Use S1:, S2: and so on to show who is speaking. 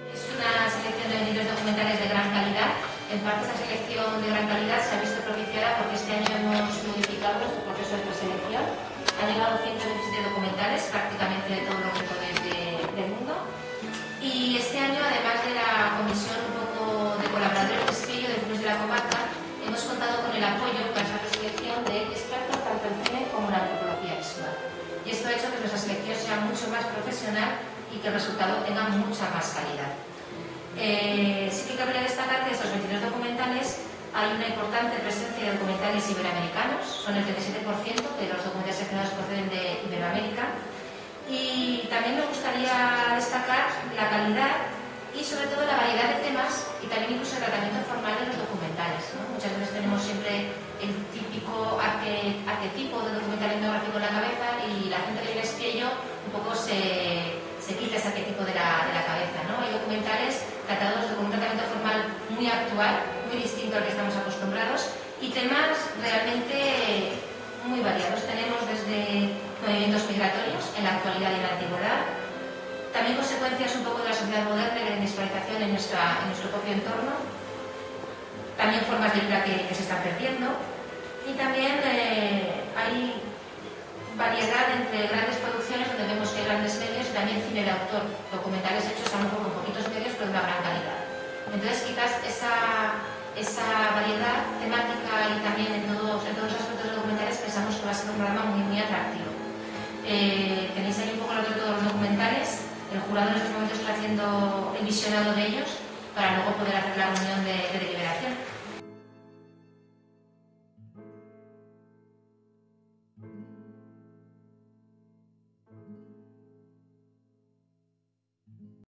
S1: Es una selección de 23 documentales de gran calidad. En parte esa selección de gran calidad se ha visto propiciada porque este año hemos modificado nuestro proceso de preselección. Han llegado 127 documentales, prácticamente de todos los rincones del mundo. Y este año, además de la comisión un poco de colaboradores de Espello, de Clubes de la Comarca, hemos contado con el apoyo para esa preselección de expertos tanto en cine como en antropología visual. Y esto ha hecho que nuestra selección sea mucho más profesional y que el resultado tenga mucha más calidad. Sí que cabría destacar que de estos 22 documentales hay una importante presencia de documentales iberoamericanos, son el 37% de los documentales seleccionados proceden de Iberoamérica. Y también me gustaría destacar la calidad y sobre todo la variedad de temas y también incluso el tratamiento formal de los documentales, ¿no? Muchas veces tenemos siempre el típico arquetipo de documental etnográfico en la cabeza y la gente que viene a Espello un poco se quita ese arquetipo de la cabeza, ¿no? Hay documentales tratados con un tratamiento formal muy actual, muy distinto al que estamos acostumbrados y temas realmente muy variados. Tenemos desde movimientos migratorios en la actualidad y en la antigüedad, también consecuencias un poco de la sociedad moderna y de la industrialización en nuestro propio entorno, también formas de vida que se están perdiendo y también hay variedad entre grandes producciones donde vemos que hay grandes medios y también cine de autor, documentales hechos a lo mejor con poquitos medios pero de una gran calidad. Entonces quizás esa variedad temática y también en todos los aspectos de documentales pensamos que va a ser un programa muy atractivo. Tenéis ahí un poco lo de todos los documentales. El jurado en estos momentos está haciendo el visionado de ellos para luego poder hacer la reunión de deliberación.